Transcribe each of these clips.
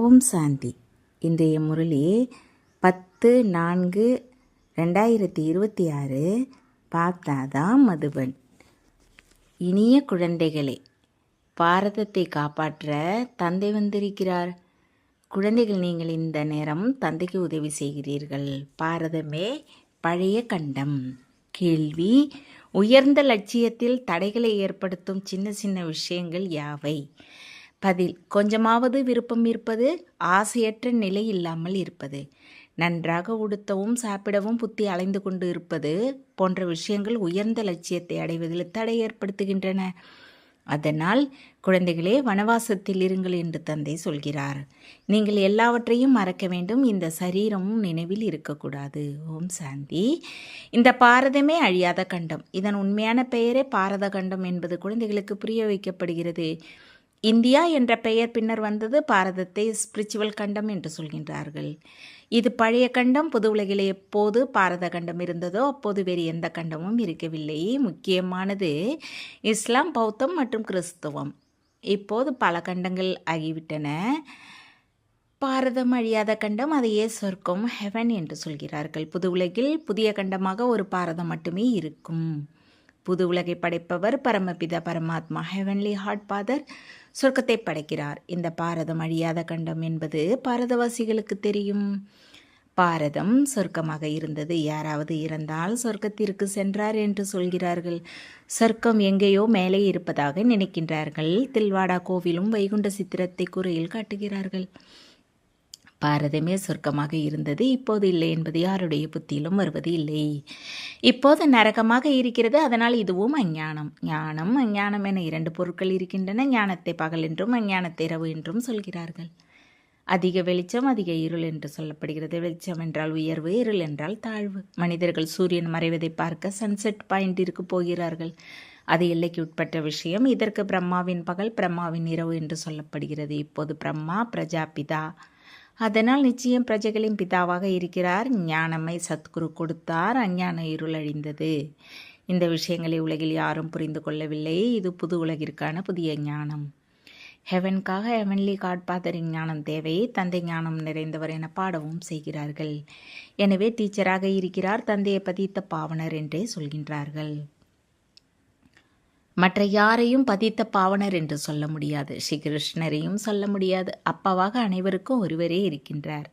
ஓம் சாந்தி. இன்றைய முரளி 10/4/2026. பார்த்தாதா மதுபன். இனிய குழந்தைகளே, பாரதத்தை காப்பாற்ற தந்தை வந்திருக்கிறார். குழந்தைகள், நீங்கள் இந்த நேரம் தந்தைக்கு உதவி செய்கிறீர்கள். பாரதமே பழைய கண்டம். கேள்வி: உயர்ந்த லட்சியத்தில் தடைகளை ஏற்படுத்தும் சின்ன சின்ன விஷயங்கள் யாவை? பதில்: கொஞ்சமாவது விருப்பம் இருப்பது, ஆசையற்ற நிலை இல்லாமல் இருப்பது, நன்றாக உடுத்தவும் சாப்பிடவும் புத்தி அலைந்து கொண்டு இருப்பது போன்ற விஷயங்கள் உயர்ந்த லட்சியத்தை அடைவதில் தடை ஏற்படுத்துகின்றன. அதனால் குழந்தைகளே, வனவாசத்தில் இருங்கள் என்று தந்தை சொல்கிறார். நீங்கள் எல்லாவற்றையும் மறக்க வேண்டும். இந்த சரீரமும் நினைவில் இருக்கக்கூடாது. ஓம் சாந்தி. இந்த பாரதமே அழியாத கண்டம். இதன் உண்மையான பெயரே பாரத கண்டம் என்பது குழந்தைகளுக்கு புரிய வைக்கப்படுகிறது. இந்தியா என்ற பெயர் பின்னர் வந்தது. பாரதத்தை ஸ்பிரிச்சுவல் கண்டம் என்று சொல்கின்றார்கள். இது பழைய கண்டம். புது உலகிலே எப்போது பாரத கண்டம் இருந்ததோ அப்போது வேறு எந்த கண்டமும் இருக்கவில்லை. முக்கியமானது இஸ்லாம், பௌத்தம் மற்றும் கிறிஸ்தவம். இப்போது பல கண்டங்கள் ஆகிவிட்டன. பாரதம் அழியாத கண்டம். அதையே சொர்க்கம், ஹெவன் என்று சொல்கிறார்கள். புது உலகில் புதிய கண்டமாக ஒரு பாரதம் மட்டுமே இருக்கும். புது உலகை படைப்பவர் பரமபிதா பரமாத்மா, ஹெவன்லி ஹார்ட் ஃபாதர், சொர்க்கத்தை படைக்கிறார். இந்த பாரதம் அழியாத கண்டம் என்பது பாரதவாசிகளுக்கு தெரியும். பாரதம் சொர்க்கமாக இருந்தது. யாராவது இறந்தால் சொர்க்கத்திற்கு சென்றார் என்று சொல்கிறார்கள். சொர்க்கம் எங்கேயோ மேலே இருப்பதாக நினைக்கின்றார்கள். தில்வாடா கோவிலும் வைகுண்ட சித்திரத்தை கூரையில் காட்டுகிறார்கள். பாரதமே சொர்க்கமாக இருந்தது, இப்போது இல்லை என்பது யாருடைய புத்தியிலும் வருவது இல்லை. இப்போது நரகமாக இருக்கிறது. அதனால் இதுவும் அஞ்ஞானம். ஞானம், அஞ்ஞானம் என இரண்டு பொருட்கள் இருக்கின்றன. ஞானத்தை பகல் என்றும் அஞ்ஞானத்தை இரவு என்றும் சொல்கிறார்கள். அதிக வெளிச்சம், அதிக இருள் என்று சொல்லப்படுகிறது. வெளிச்சம் என்றால் உயர்வு, இருள் என்றால் தாழ்வு. மனிதர்கள் சூரியன் மறைவதை பார்க்க சன்செட் பாயிண்டிற்கு போகிறார்கள். அது எல்லைக்கு உட்பட்ட விஷயம். இதற்கு பிரம்மாவின் பகல், பிரம்மாவின் இரவு என்று சொல்லப்படுகிறது. இப்போது பிரம்மா பிரஜாபிதா, அதனால் நிச்சயம் பிரஜைகளின் பிதாவாக இருக்கிறார். ஞானமை சத்குரு கொடுத்தார். அஞ்ஞான இருள் அழிந்தது. இந்த விஷயங்களை உலகில் யாரும் புரிந்து கொள்ளவில்லை. இது புது உலகிற்கான புதிய ஞானம். ஹெவனுக்காக ஹெவன்லி காட் ஃபாதரின் ஞானம் தேவை. தந்தை ஞானம் நிறைந்தவர் என பாடவும் செய்கிறார்கள். எனவே டீச்சராக இருக்கிறார். தந்தையை பதித்த பாவனர் என்றே சொல்கின்றார்கள். மற்ற யாரையும் பதித்த பாவனர் என்று சொல்ல முடியாது. ஸ்ரீகிருஷ்ணரையும் சொல்ல முடியாது. அப்பாவாக அனைவருக்கும் ஒருவரே இருக்கின்றார்.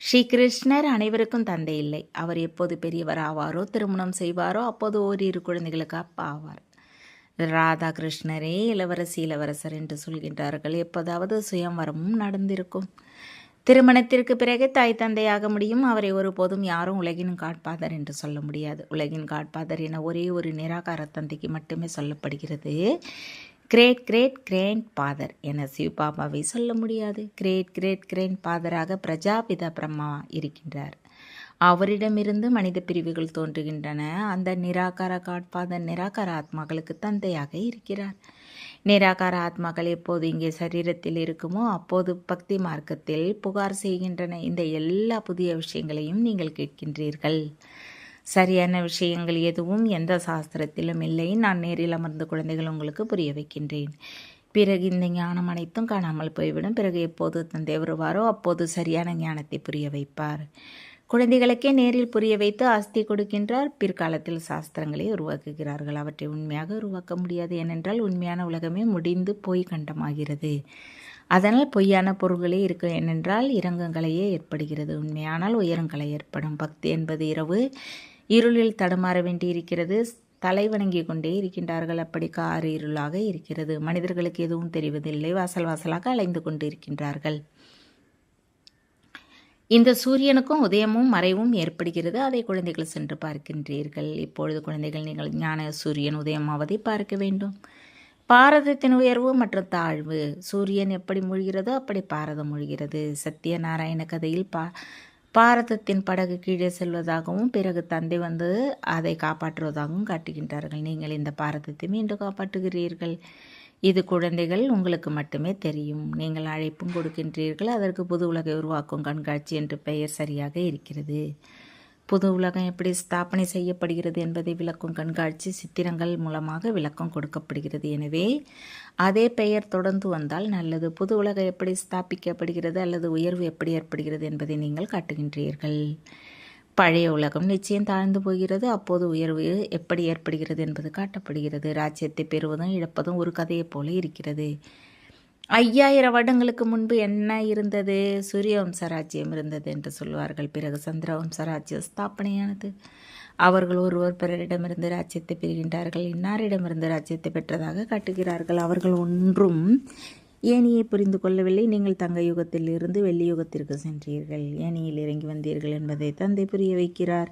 ஸ்ரீகிருஷ்ணர் அனைவருக்கும் தந்தை இல்லை. அவர் எப்போது பெரியவர் ஆவாரோ, திருமணம் செய்வாரோ அப்போது ஓரிரு குழந்தைகளுக்கு அப்பா ஆவார். ராதா கிருஷ்ணரே இளவரசி, இளவரசர் என்று சொல்கின்றார்கள். எப்போதாவது சுயம்வரமும் நடந்திருக்கும். திருமணத்திற்கு பிறகு தாய் தந்தையாக முடியும். அவரை ஒருபோதும் யாரும் உலகின் காட்பாதர் என்று சொல்ல முடியாது. உலகின் காட்பாதர் என ஒரே ஒரு நிராகார தந்தைக்கு மட்டுமே சொல்லப்படுகிறது. கிரேட் கிரேட் கிராண்ட் ஃபாதர் என சிவபாபாவை சொல்ல முடியாது. கிரேட் கிரேட் கிராண்ட் ஃபாதராக பிரஜாபிதா பிரம்மா இருக்கின்றார். அவரிடமிருந்து மனித பிரிவுகள் தோன்றுகின்றன. அந்த நிராகார காட்பாதர் நிராகார ஆத்மாக்களுக்கு தந்தையாக இருக்கிறார். நிராகார ஆத்மாக்கள் எப்போது இங்கே சரீரத்தில் இருக்குமோ அப்போது பக்தி மார்க்கத்தில் புகார் செய்கின்றன. இந்த எல்லா புதிய விஷயங்களையும் நீங்கள் கேட்கின்றீர்கள். சரியான விஷயங்கள் எதுவும் எந்த சாஸ்திரத்திலும் இல்லை. நான் நேரில் அமர்ந்த குழந்தைகள் உங்களுக்கு புரிய வைக்கின்றேன். பிறகு இந்த ஞானம் அனைத்தும் காணாமல் போய்விடும். பிறகு எப்போது தந்தை வருவாரோ அப்போது சரியான ஞானத்தை புரிய வைப்பார். குழந்தைகளுக்கே நேரில் புரிய வைத்து ஆஸ்தி கொடுக்கின்றார். பிற்காலத்தில் சாஸ்திரங்களை உருவாக்குகிறார்கள். அவற்றை உண்மையாக உருவாக்க முடியாது. ஏனென்றால் உண்மையான உலகமே முடிந்து போய் கண்டமாகிறது. அதனால் பொய்யான பொருள்களே இருக்கும். ஏனென்றால் இறங்குங்களையே ஏற்படுகிறது. உண்மையானால் உயரங்களை ஏற்படும். பக்தி என்பது இரவு. இருளில் தடுமாற வேண்டியிருக்கிறது. தலை வணங்கி கொண்டே இருக்கின்றார்கள். அப்படி கார் இருளாக இருக்கிறது. மனிதர்களுக்கு எதுவும் தெரிவதில்லை. வாசல் வாசலாக அலைந்து கொண்டு இருக்கின்றார்கள். இந்த சூரியனுக்கும் உதயமும் மறைவும் ஏற்படுகிறது. அதை குழந்தைகள் சென்று பார்க்கின்றீர்கள். இப்பொழுது குழந்தைகள், நீங்கள் ஞான சூரியன் உதயமாவதை பார்க்க வேண்டும். பாரதத்தின் உயர்வு மற்றும் தாழ்வு. சூரியன் எப்படி மூழ்கிறதோ அப்படி பாரதம் மூழ்கிறது. சத்யநாராயண கதையில் பாரதத்தின் படகு கீழே செல்வதாகவும் பிறகு தந்தை வந்து அதை காப்பாற்றுவதாகவும் காட்டுகின்றார்கள். நீங்கள் இந்த பாரதத்தை மீண்டும் காப்பாற்றுகிறீர்கள். இது குழந்தைகள், உங்களுக்கு மட்டுமே தெரியும். நீங்கள் அழைப்பும் கொடுக்கின்றீர்கள். அதற்கு புது உலகை உருவாக்கும் கண்காட்சி என்று பெயர் சரியாக இருக்கிறது. புது உலகம் எப்படி ஸ்தாபனை செய்யப்படுகிறது என்பதை விளக்கும் கண்காட்சி சித்திரங்கள் மூலமாக விளக்கம் கொடுக்கப்படுகிறது. எனவே அதே பெயர் தொடர்ந்து வந்தால் நல்லது. புது உலகம் எப்படி ஸ்தாபிக்கப்படுகிறது அல்லது உயர்வு எப்படி ஏற்படுகிறது என்பதை நீங்கள் காட்டுகின்றீர்கள். பழைய உலகம் நிச்சயம் தாழ்ந்து போகிறது. அப்போது உயர்வு எப்படி ஏற்படுகிறது என்பது காட்டப்படுகிறது. ராஜ்யத்தை பெறுவதும் இழப்பதும் ஒரு கதையைப் போல இருக்கிறது. 5000 வருடங்களுக்கு முன்பு என்ன இருந்தது? சூரியவம்ச ராஜ்யம் இருந்தது என்று சொல்வார்கள். பிறகு சந்திரவம்ச ராஜ்யம் ஸ்தாபனையானது. அவர்கள் ஒருவர் பிறரிடமிருந்து ராஜ்யத்தை பெறுகின்றார்கள். இன்னாரிடமிருந்து ராஜ்யத்தை பெற்றதாக காட்டுகிறார்கள். அவர்கள் ஒன்றும் ஏணியை புரிந்து கொள்ளவில்லை. நீங்கள் தங்க யுகத்தில் இருந்து வெள்ளி யுகத்திற்கு சென்றீர்கள், ஏணியில் இறங்கி வந்தீர்கள் என்பதை தந்தை புரிய வைக்கிறார்.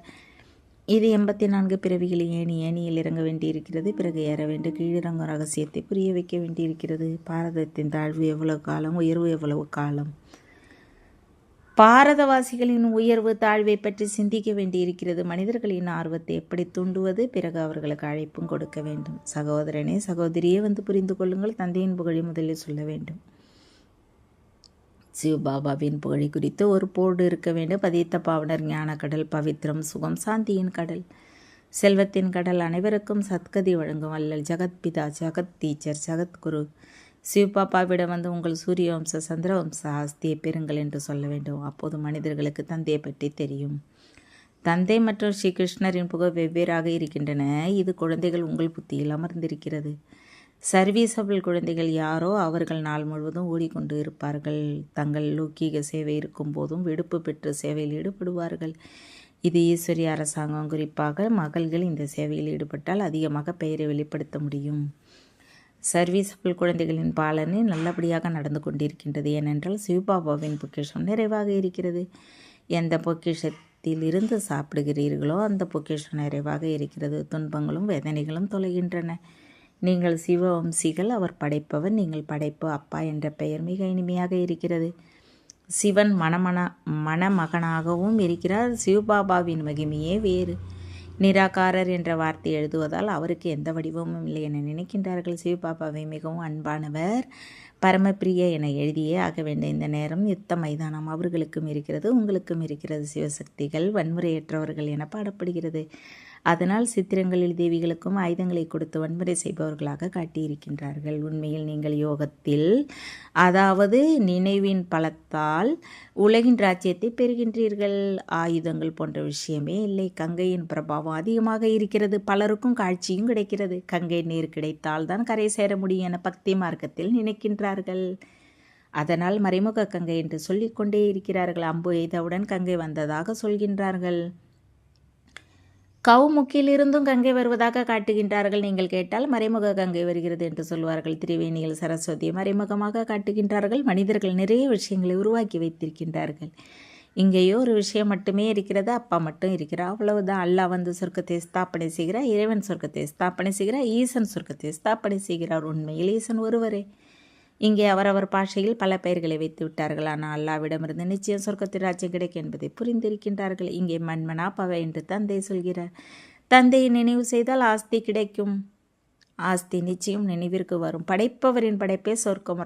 இது 84 பிறவிகளில் ஏணியில் இறங்க வேண்டியிருக்கிறது. பிறகு ஏற வேண்டும். கீழிறங்கும் ரகசியத்தை புரிய வைக்க வேண்டியிருக்கிறது. பாரதத்தின் தாழ்வு எவ்வளவு காலம், உயர்வு எவ்வளவு காலம்? பாரதவாசிகளின் உயர்வு தாழ்வை பற்றி சிந்திக்க வேண்டியிருக்கிறது. மனிதர்களின் ஆர்வத்தை எப்படி தூண்டுவது? பிறகு அவர்களுக்கு அழைப்பும் கொடுக்க வேண்டும். சகோதரனே, சகோதரியே, வந்து புரிந்து கொள்ளுங்கள். தந்தையின் புகழை முதலில் சொல்ல வேண்டும். சிவபாபாவின் புகழை குறித்து ஒரு போர்டு இருக்க வேண்டும். பதித்த பாவனர் ஞானக்கடல், பவித்ரம், சுகம், சாந்தியின் கடல், செல்வத்தின் கடல், அனைவருக்கும் சத்கதி வழங்கும் வல்லல், ஜகத் பிதா, ஜகத் டீச்சர், ஜகத்குரு சிவபாபாவிடம் வந்து உங்கள் சூரிய வம்ச சந்திரவம்ச ஆஸ்தியை பெறுங்கள் என்று சொல்ல வேண்டும். அப்போது மனிதர்களுக்கு தந்தையை பற்றி தெரியும். தந்தை மற்றும் ஸ்ரீ கிருஷ்ணரின் புகழ் வெவ்வேறாக இருக்கின்றன. இது குழந்தைகள் உங்கள் புத்தியில் அமர்ந்திருக்கிறது. சர்வீசபிள் குழந்தைகள் யாரோ அவர்கள் நாள் முழுவதும் ஓடிக்கொண்டு இருப்பார்கள். தங்கள் லௌகீக சேவை இருக்கும் போதும் விடுப்பு பெற்று சேவையில் ஈடுபடுவார்கள். இது ஈஸ்வரிய அரசாங்கம். குறிப்பாக மகள்கள் இந்த சேவையில் ஈடுபட்டால் அதிகமாக பெயரை வெளிப்படுத்த முடியும். சர்வீசபிள் குழந்தைகளின் பாலனை நல்லபடியாக நடந்து கொண்டிருக்கின்றது. ஏனென்றால் சிவபாபாவின் பொக்கிஷம் நிறைவாக இருக்கிறது. எந்த பொக்கிஷத்தில் இருந்து சாப்பிடுகிறீர்களோ அந்த பொக்கிஷம் நிறைவாக இருக்கிறது. துன்பங்களும் வேதனைகளும் தொலைகின்றன. நீங்கள் சிவவம்சிகள். அவர் படைப்பவர், நீங்கள் படைப்பு. அப்பா என்ற பெயர் மிக இனிமையாக இருக்கிறது. சிவன் மணமகனாகவும் இருக்கிறார். சிவபாபாவின் மகிமையே வேறு. நிராகாரர் என்ற வார்த்தை எழுதுவதால் அவருக்கு எந்த வடிவமும் இல்லை என நினைக்கின்றார்கள். சிவபாபாவை மிகவும் அன்பானவர், பரமபிரிய என எழுதியே ஆக வேண்டும். இந்த நேரம் யுத்த மைதானம் அவர்களுக்கும் இருக்கிறது, உங்களுக்கும் இருக்கிறது. சிவசக்திகள் வன்முறையற்றவர்கள் என பாடப்படுகிறது. அதனால் சித்திரங்களில் தேவிகளுக்கும் ஆயுதங்களை கொடுத்து வன்முறை செய்பவர்களாக காட்டியிருக்கின்றார்கள். உண்மையில் நீங்கள் யோகத்தில், அதாவது நினைவின் பலத்தால் உலகின் ராஜ்யத்தை பெறுகின்றீர்கள். ஆயுதங்கள் போன்ற விஷயமே இல்லை. கங்கையின் பிரபாவம் அதிகமாக இருக்கிறது. பலருக்கும் காட்சியும் கிடைக்கிறது. கங்கை நீர் கிடைத்தால் தான் கரை சேர முடியும் என பக்தி மார்க்கத்தில் நினைக்கின்றார்கள். அதனால் மறைமுக கங்கை என்று சொல்லிக்கொண்டே இருக்கிறார்கள். அம்பு எய்தவுடன் கங்கை வந்ததாக சொல்கின்றார்கள். கவுமுக்கிலிருந்தும் கங்கை வருவதாக காட்டுகின்றார்கள். நீங்கள் கேட்டால் மறைமுக கங்கை வருகிறது என்று சொல்வார்கள். திரிவேணியில் சரஸ்வதியை மறைமுகமாக காட்டுகின்றார்கள். மனிதர்கள் நிறைய விஷயங்களை உருவாக்கி வைத்திருக்கின்றார்கள். இங்கேயோ ஒரு விஷயம் மட்டுமே இருக்கிறது. அப்பா மட்டும் இருக்கிறார், அவ்வளவுதான். அல்லாஹ் வந்து சொர்க்கத்தை ஸ்தாபனை செய்கிறார். இறைவன் சொர்க்கத்தை ஸ்தாபனை செய்கிறார். ஈசன் சொர்க்கத்தை ஸ்தாபனை செய்கிறார். உண்மையில் ஈசன் ஒருவரே. இங்கே அவரவர் பாஷையில் பல பெயர்களை வைத்து விட்டார்கள். ஆனால் அல்லாவிடமிருந்து நிச்சயம் சொர்க்கத்தின் ராஜ்யம் கிடைக்கும் என்பதை புரிந்திருக்கின்றார்கள். இங்கே மன்மனா பவ என்று தந்தை சொல்கிறார். தந்தையை நினைவு செய்தால் ஆஸ்தி கிடைக்கும். ஆஸ்தி நிச்சயம் நினைவிற்கு வரும். படைப்பவரின் படைப்பே சொர்க்கம்.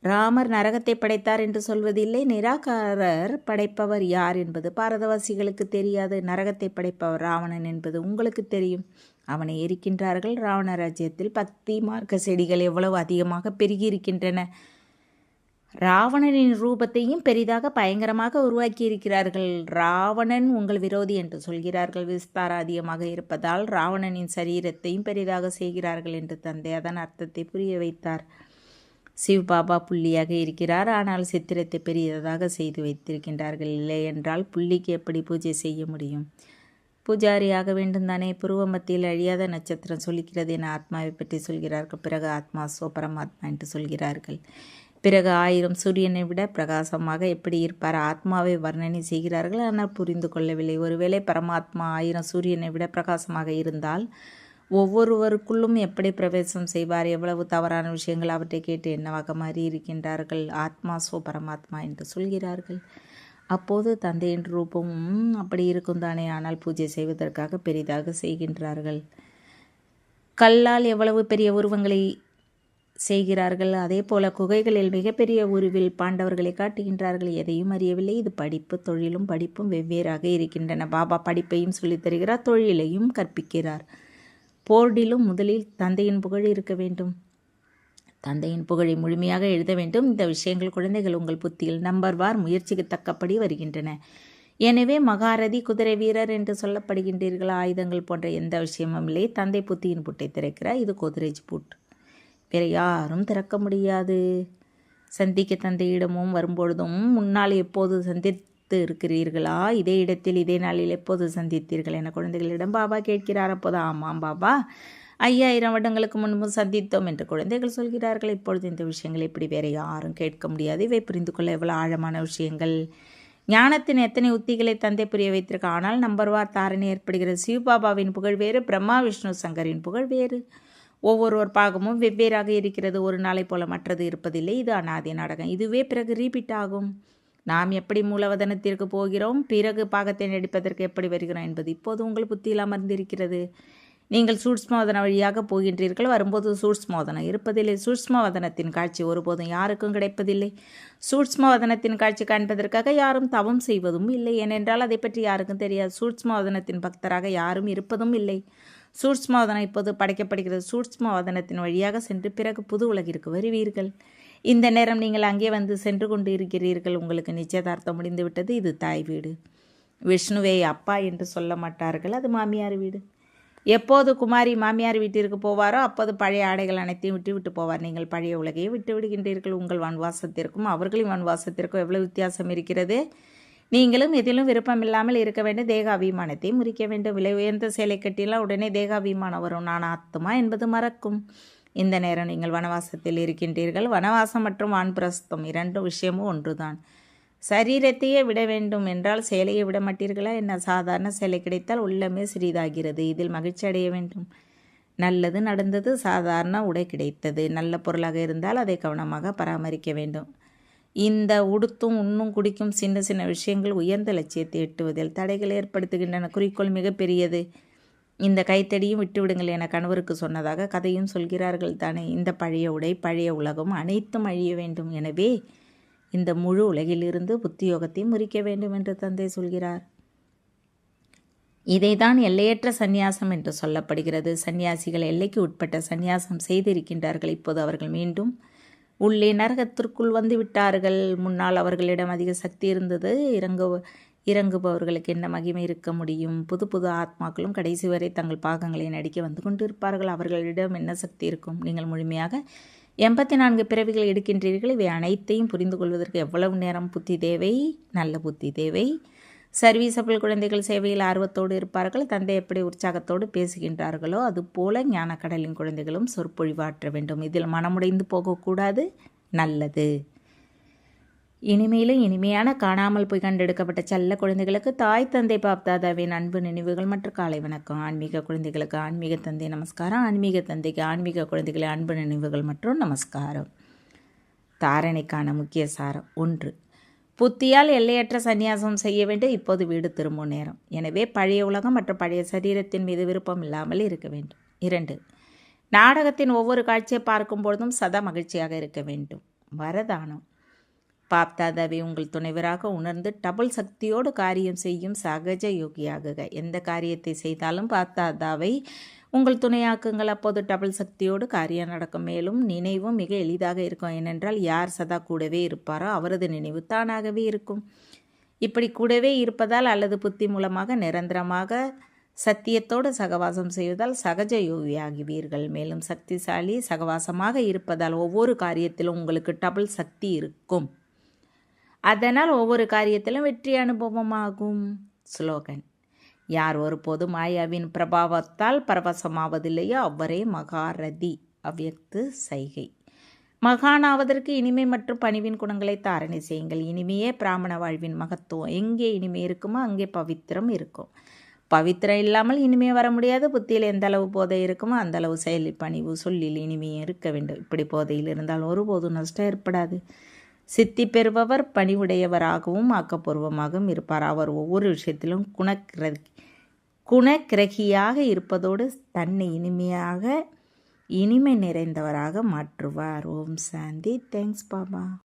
ராமர் நரகத்தை படைத்தார் என்று சொல்வதில்லை. நிராகாரர் படைப்பவர் யார் என்பது பாரதவாசிகளுக்கு தெரியாது. நரகத்தை படைப்பவர் ராவணன் என்பது உங்களுக்கு தெரியும். அவனை எரிக்கின்றார்கள். ராவண ராஜ்யத்தில் பக்தி மார்க்க செடிகள் எவ்வளவு அதிகமாக பெருகியிருக்கின்றன. ராவணனின் ரூபத்தையும் பெரிதாக பயங்கரமாக உருவாக்கி இருக்கிறார்கள். ராவணன் உங்கள் விரோதி என்று சொல்கிறார்கள். விஸ்தாரம் அதிகமாக இருப்பதால் ராவணனின் சரீரத்தையும் பெரிதாக செய்கிறார்கள் என்று தந்தை அதன் அர்த்தத்தை புரிய வைத்தார். சிவபாபா புள்ளியாக இருக்கிறார், ஆனால் சித்திரத்தை பெரியதாக செய்து வைத்திருக்கின்றார்கள். இல்லை என்றால் புள்ளிக்கு எப்படி பூஜை செய்ய முடியும்? பூஜாரியாக வேண்டும் தானே. புருவ மத்தியில் அழியாத நட்சத்திரம் சொல்லிக்கிறது என ஆத்மாவை பற்றி சொல்கிறார்கள். பிறகு ஆத்மா பரமாத்மா என்று சொல்கிறார்கள். பிறகு 1000 சூரியனை விட பிரகாசமாக எப்படி இருப்பார்? ஆத்மாவை வர்ணனை செய்கிறார்கள், ஆனால் புரிந்து கொள்ளவில்லை. ஒருவேளை பரமாத்மா 1000 சூரியனை விட பிரகாசமாக இருந்தால் ஒவ்வொருவருக்குள்ளும் எப்படி பிரவேசம் செய்வார்? எவ்வளவு தவறான விஷயங்கள் அவற்றை கேட்டு என்னவாக மாறி இருக்கின்றார்கள். ஆத்மா பரமாத்மா என்று சொல்கிறார்கள். அப்போது தந்தையின் ரூபமும் அப்படி இருக்கும் தானே. ஆனால் பூஜை செய்வதற்காக பெரிதாக செய்கின்றார்கள். கல்லால் எவ்வளவு பெரிய உருவங்களை செய்கிறார்கள். அதே போல குகைகளில் மிகப்பெரிய உருவில் பாண்டவர்களை காட்டுகின்றார்கள். எதையும் அறியவில்லை. இது படிப்பு. தொழிலும் படிப்பும் வெவ்வேறாக இருக்கின்றன. பாபா படிப்பையும் சொல்லித் தருகிறார், தொழிலையும் கற்பிக்கிறார். போர்டிலும் முதலில் தந்தையின் புகழ் இருக்க வேண்டும். தந்தையின் புகழை முழுமையாக எழுத வேண்டும். இந்த விஷயங்கள் குழந்தைகள் உங்கள் புத்தியில் நம்பர்வார் முயற்சிக்கு தக்கப்படி வருகின்றன. எனவே மகாரதி, குதிரை வீரர் என்று சொல்லப்படுகின்றீர்கள். ஆயுதங்கள் போன்ற எந்த விஷயமும் இல்லை. தந்தை புத்தியின் பூட்டை திறக்கிறார். இது கோத்ரேஜ் பூட். வேறு யாரும் திறக்க முடியாது. சந்திக்க தந்தையிடமும் வரும்பொழுதும் முன்னால் எப்போது சந்தித்து இருக்கிறீர்களா? இதே இடத்தில் இதே நாளில் எப்போது சந்தித்தீர்கள் என குழந்தைகளிடம் பாபா கேட்கிறார். அப்போது ஆமாம் பாபா, 5000 வருடங்களுக்கு முன்பு சந்தித்தோம் என்று குழந்தைகள் சொல்கிறார்கள். இப்பொழுது இந்த விஷயங்கள் இப்படி வேறு யாரும் கேட்க முடியாது. இவை புரிந்து கொள்ள எவ்வளோ ஆழமான விஷயங்கள். ஞானத்தின் எத்தனை உத்திகளை தந்தை புரிய வைத்திருக்க. ஆனால் நம்பர்வார் தாரணை ஏற்படுகிறது. சிவபாபாவின் புகழ் வேறு, பிரம்மா விஷ்ணு சங்கரின் புகழ் வேறு. ஒவ்வொருவர் பாகமும் வெவ்வேறாக இருக்கிறது. ஒரு நாளை போல மற்றது இருப்பதில்லை. இது அநாதி நாடகம். இதுவே பிறகு ரீபீட் ஆகும். நாம் எப்படி மூலவதனத்திற்கு போகிறோம், பிறகு பாகத்தை நடிப்பதற்கு எப்படி வருகிறோம் என்பது இப்போது உங்கள் புத்தியில் அமர்ந்திருக்கிறது. நீங்கள் சூட்ச்மவதன வழியாக போகின்றீர்கள். வரும்போது சூட்ச்மவதனம் இருப்பதில்லை. சூட்ச்மவதனத்தின் காட்சி ஒருபோதும் யாருக்கும் கிடைப்பதில்லை. சூட்ச்மவதனத்தின் காட்சி காண்பதற்காக யாரும் தவம் செய்வதும் இல்லை. ஏனென்றால் அதை பற்றி யாருக்கும் தெரியாது. சூட்ச்மவதனத்தின் பக்தராக யாரும் இருப்பதும் இல்லை. சூட்ச்மவதனம் இப்போது படைக்கப்படுகிறது. சூட்ச்மவதனத்தின் வழியாக சென்று பிறகு புது உலகிற்கு வருவீர்கள். இந்த நேரம் நீங்கள் அங்கே வந்து சென்று கொண்டு இருக்கிறீர்கள். உங்களுக்கு நிச்சயதார்த்தம் முடிந்துவிட்டது. இது தாய் வீடு. விஷ்ணுவை அப்பா என்று சொல்ல மாட்டார்கள். அது மாமியார் வீடு. எப்போது குமாரி மாமியார் வீட்டிற்கு போவாரோ அப்போது பழைய ஆடைகள் அனைத்தையும் விட்டு போவார். நீங்கள் பழைய உலகையை விட்டு விடுகின்றீர்கள். உங்கள் வன்வாசத்திற்கும் அவர்களின் வன்வாசத்திற்கும் எவ்வளவு வித்தியாசம் இருக்கிறது. நீங்களும் எதிலும் விருப்பமில்லாமல் இருக்க வேண்டும். தேக அபிமானத்தை முறிக்க வேண்டும். விலை உயர்ந்த சேலை கட்டிலாம் உடனே தேக அபிமானம் வரும். நான் ஆத்மா என்பது மறக்கும். இந்த நேரம் நீங்கள் வனவாசத்தில் இருக்கின்றீர்கள். வனவாசம் மற்றும் வான்பிரஸ்தம் இரண்டு விஷயமும் ஒன்றுதான். சரீரத்தையே விட வேண்டும் என்றால் சேலையை விட மாட்டீர்களா என்ன? சாதாரண சேலை கிடைத்தால் உள்ளமே சிறிதாகிறது. இதில் மகிழ்ச்சி அடைய வேண்டும். நல்லது நடந்தது. சாதாரண உடை கிடைத்தது. நல்ல பொருளாக இருந்தால் அதை கவனமாக பராமரிக்க வேண்டும். இந்த உடுத்தும் உண்ணும் குடிக்கும் சின்ன சின்ன விஷயங்கள் உயர்ந்த லட்சியத்தை எட்டுவதில் தடைகள் ஏற்படுத்துகின்றன. குறிக்கோள் மிகப்பெரியது. இந்த கைத்தடியும் விட்டுவிடுங்கள் என கணவருக்கு சொன்னதாக கதையும் சொல்கிறார்கள் தானே. இந்த பழைய உடை, பழைய உலகம் அனைத்தும் அழிய வேண்டும். எனவே இந்த முழு உலகிலிருந்து புத்தியோகத்தை முறிக்க வேண்டும் என்று தந்தை சொல்கிறார். இதைதான் எல்லையற்ற சந்நியாசம் என்று சொல்லப்படுகிறது. சந்நியாசிகள் எல்லைக்கு உட்பட்ட சந்நியாசம் செய்திருக்கின்றார்கள். இப்போது அவர்கள் மீண்டும் உள்ளே நரகத்திற்குள் வந்து விட்டார்கள். முன்னால் அவர்களிடம் அதிக சக்தி இருந்தது. இறங்குபவர்களுக்கு என்ன மகிமை இருக்க முடியும்? புது புது ஆத்மாக்களும் கடைசி வரை தங்கள் பாகங்களை நடிக்க வந்து கொண்டிருப்பார்கள். அவர்களிடம் என்ன சக்தி இருக்கும்? நீங்கள் முழுமையாக 84 பிறவிகள் எடுக்கின்றீர்கள். இவை அனைத்தையும் புரிந்து கொள்வதற்கு எவ்வளவு நேரம்? புத்தி தேவை, நல்ல புத்தி தேவை. சர்வீசபிள் குழந்தைகள் சேவையில் ஆர்வத்தோடு இருப்பார்கள். தந்தை எப்படி உற்சாகத்தோடு பேசுகின்றார்களோ அதுபோல ஞானக்கடலின் குழந்தைகளும் சொற்பொழிவாற்ற வேண்டும். இதில் மனமுடைந்து போகக்கூடாது. நல்லது. இனிமையிலும் இனிமையான காணாமல் போய் கண்டெடுக்கப்பட்ட செல்ல குழந்தைகளுக்கு தாய் தந்தை பாப்தாதாவின் அன்பு நினைவுகள் மற்றும் காலை வணக்கம். ஆன்மீக குழந்தைகளுக்கு ஆன்மீக தந்தை நமஸ்காரம். ஆன்மீக தந்தைக்கு ஆன்மீக குழந்தைகளின் அன்பு நினைவுகள் மற்றும் நமஸ்காரம். தாரணைக்கான முக்கிய சாரம். 1. புத்தியால் எல்லையற்ற சந்நியாசம் செய்ய வேண்டும். இப்போது வீடு திரும்பும் நேரம். எனவே பழைய உலகம் மற்றும் பழைய சரீரத்தின் மீது விருப்பம் இல்லாமல் இருக்க வேண்டும். 2. நாடகத்தின் ஒவ்வொரு காட்சியை பார்க்கும் பொழுதும் சதா மகிழ்ச்சியாக இருக்க வேண்டும். வரதானம். பாப்தாதாவை உங்கள் துணைவராக உணர்ந்து டபுள் சக்தியோடு காரியம் செய்யும் சகஜ யோகியாகுக. எந்த காரியத்தை செய்தாலும் பாப்தாதாவை உங்கள் துணையாக்குங்கள். அப்போது டபுள் சக்தியோடு காரியம் நடக்கும். மேலும் நினைவும் மிக எளிதாக இருக்கும். ஏனென்றால் யார் சதா கூடவே இருப்பாரோ அவரது நினைவு தானாகவே இருக்கும். இப்படி கூடவே இருப்பதால் அல்லது புத்தி மூலமாக நிரந்தரமாக சத்தியத்தோடு சகவாசம் செய்வதால் சகஜ யோகியாகுவீர்கள். மேலும் சக்திசாலி சகவாசமாக இருப்பதால் ஒவ்வொரு காரியத்திலும் உங்களுக்கு டபுள் சக்தி இருக்கும். அதனால் ஒவ்வொரு காரியத்திலும் வெற்றி அனுபவமாகும். ஸ்லோகன். யார் ஒருபோது மாயாவின் பிரபாவத்தால் பரவசமாவதில்லையோ அவ்வரே மகாரதி. அவ்யக்து சைகை. மகானாவதற்கு இனிமை மற்றும் பணிவின் குணங்களை தாரணை செய்யுங்கள். இனிமையே பிராமண வாழ்வின் மகத்துவம். எங்கே இனிமை இருக்குமோ அங்கே பவித்திரம் இருக்கும். பவித்திரம் இல்லாமல் இனிமே வர முடியாது. புத்தியில் எந்த அளவு போதை இருக்குமோ அந்த அளவு செயலில் பணிவு, சொல்லில் இனிமையும் இருக்க வேண்டும். இப்படி போதையில் இருந்தால் ஒருபோதும் நஷ்டம் ஏற்படாது. சித்தி பெறுபவர் பணிவுடையவராகவும் ஆக்கப்பூர்வமாகவும் இருப்பார். அவர் ஒவ்வொரு விஷயத்திலும் குணக்கிரகியாக இருப்பதோடு தன்னை இனிமையாக இனிமை நிறைந்தவராக மாற்றுவார். ஓம் சாந்தி. தேங்க்ஸ் பாபா.